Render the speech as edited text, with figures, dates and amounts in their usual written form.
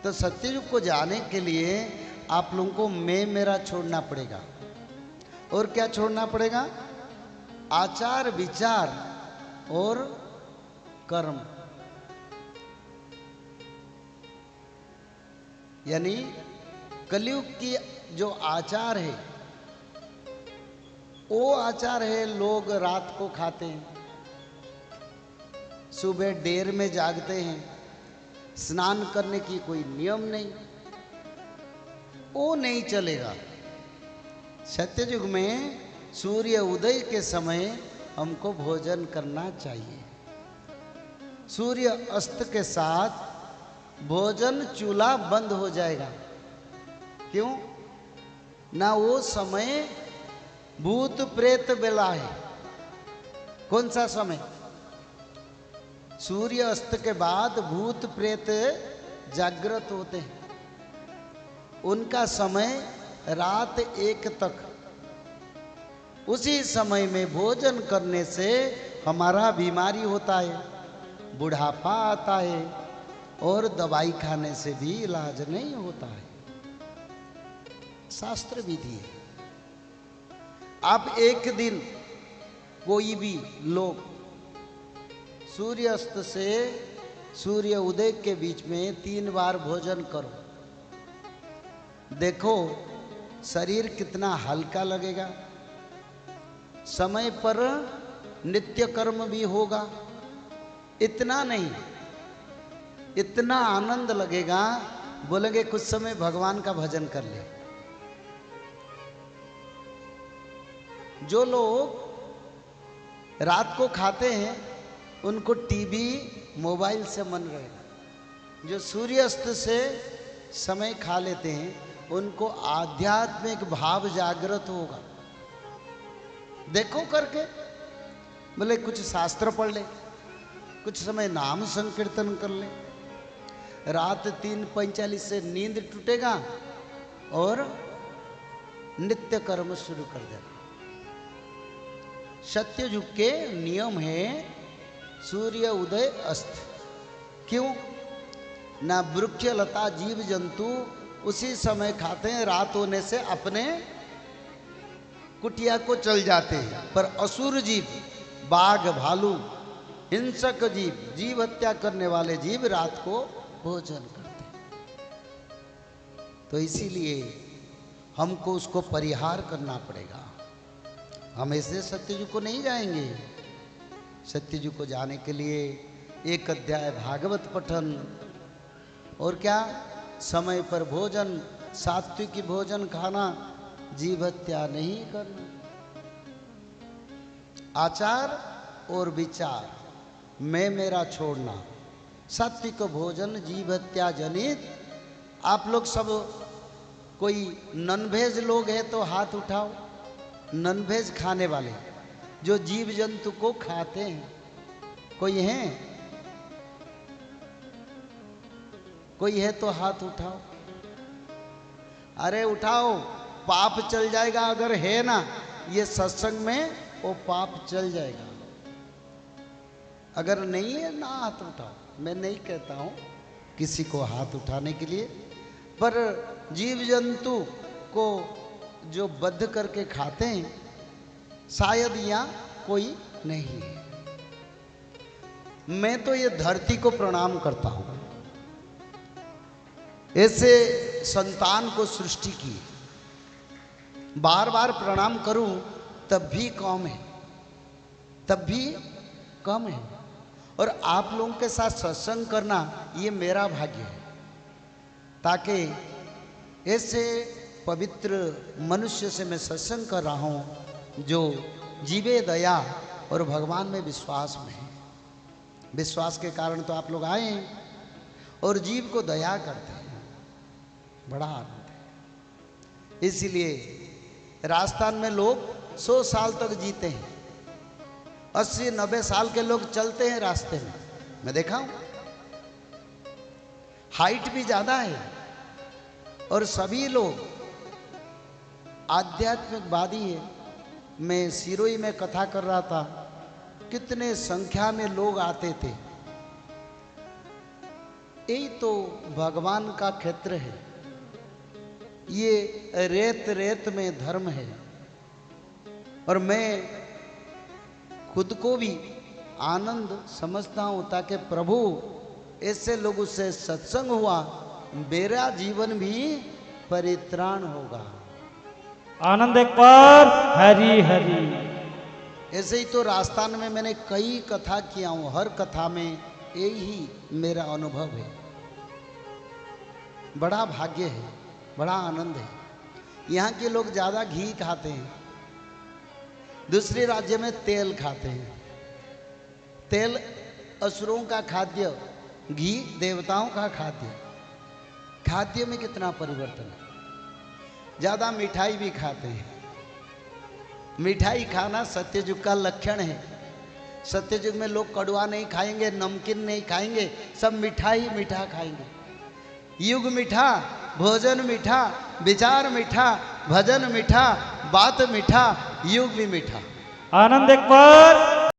तो सत्ययुग को जाने के लिए आप लोगों को मैं मेरा छोड़ना पड़ेगा। और क्या छोड़ना पड़ेगा? आचार विचार और कर्म। यानी कलयुग की जो आचार है, वो आचार है लोग रात को खाते हैं, सुबह देर में जागते हैं, स्नान करने की कोई नियम नहीं, वो नहीं चलेगा। सत्ययुग में सूर्य उदय के समय हमको भोजन करना चाहिए। सूर्य अस्त के साथ भोजन चूल्हा बंद हो जाएगा। क्यों? ना वो समय भूत प्रेत बेला है। कौन सा समय? सूर्य अस्त के बाद भूत प्रेत जागृत होते हैं, उनका समय रात 1 तक। उसी समय में भोजन करने से हमारा बीमारी होता है, बुढ़ापा आता है, और दवाई खाने से भी इलाज नहीं होता है। शास्त्र विधि है। आप एक दिन कोई भी लोग सूर्यास्त से सूर्य उदय के बीच में 3 बार भोजन करो, देखो शरीर कितना हल्का लगेगा। समय पर नित्य कर्म भी होगा। इतना नहीं, इतना आनंद लगेगा, बोलेंगे कुछ समय भगवान का भजन कर ले। जो लोग रात को खाते हैं उनको टीवी मोबाइल से मन रहेगा। जो सूर्यास्त से समय खा लेते हैं उनको आध्यात्मिक भाव जागृत होगा। देखो करके, बोले कुछ शास्त्र पढ़ ले, कुछ समय नाम संकीर्तन कर ले। रात 3:45 से नींद टूटेगा और नित्य कर्म शुरू कर देगा। सत्ययुग के नियम है सूर्य उदय अस्त। क्यों? ना वृक्ष लता जीव जंतु उसी समय खाते हैं, रात होने से अपने कुटिया को चल जाते हैं। पर असुर जीव, बाघ भालू, हिंसक जीव, जीव हत्या करने वाले जीव रात को भोजन करते हैं। तो इसीलिए हमको उसको परिहार करना पड़ेगा। हम ऐसे सत्ययुग को नहीं जाएंगे। सत्ययुग को जाने के लिए 1 अध्याय भागवत पठन, और क्या, समय पर भोजन, सात्विक भोजन खाना, जीव हत्या नहीं करना, आचार और विचार, मैं मेरा छोड़ना, सात्विक भोजन, जीव हत्या जनित। आप लोग सब कोई नॉनवेज लोग हैं तो हाथ उठाओ। नॉनवेज खाने वाले जो जीव जंतु को खाते हैं, कोई है? कोई है तो हाथ उठाओ। अरे उठाओ, पाप चल जाएगा। अगर है ना ये सत्संग में, वो पाप चल जाएगा। अगर नहीं है ना हाथ उठाओ। मैं नहीं कहता हूं किसी को हाथ उठाने के लिए, पर जीव जंतु को जो बद्ध करके खाते हैं, शायद यहाँ कोई नहीं है। मैं तो ये धरती को प्रणाम करता हूं, ऐसे संतान को सृष्टि की। बार बार प्रणाम करूं तब भी कम है, तब भी कम है। और आप लोगों के साथ सत्संग करना ये मेरा भाग्य है, ताकि ऐसे पवित्र मनुष्य से मैं सत्संग कर रहा हूं जो जीवे दया और भगवान में विश्वास में है। विश्वास के कारण तो आप लोग आए हैं और जीव को दया करते हैं। बड़ा आनंद है। इसीलिए राजस्थान में लोग 100 साल तक जीते हैं। 80-90 साल के लोग चलते हैं रास्ते में, मैं देखा हूं। हाइट भी ज्यादा है और सभी लोग आध्यात्मिकवादी है। मैं सिरोही में कथा कर रहा था, कितने संख्या में लोग आते थे। यही तो भगवान का क्षेत्र है। ये रेत रेत में धर्म है। और मैं खुद को भी आनंद समझता हूं ताकि प्रभु ऐसे लोगों से सत्संग हुआ, मेरा जीवन भी परित्राण होगा। आनंद एक बार हरि हरि। ऐसे ही तो राजस्थान में मैंने कई कथा किया हूं, हर कथा में यही मेरा अनुभव है। बड़ा भाग्य है, बड़ा आनंद है। यहाँ के लोग ज़्यादा घी खाते हैं, दूसरे राज्य में तेल खाते हैं। तेल असुरों का खाद्य, घी देवताओं का खाद्य। खाद्य में कितना परिवर्तन है। ज़्यादा मिठाई भी खाते हैं। मिठाई खाना सत्ययुग का लक्षण है। सत्ययुग में लोग कड़वा नहीं खाएंगे, नमकीन नहीं खाएंगे, सब मिठाई मीठा खाएंगे। युग मीठा, भोजन मीठा, विचार मीठा, भजन मीठा, बात मीठा, युग भी मीठा। आनंद एक बार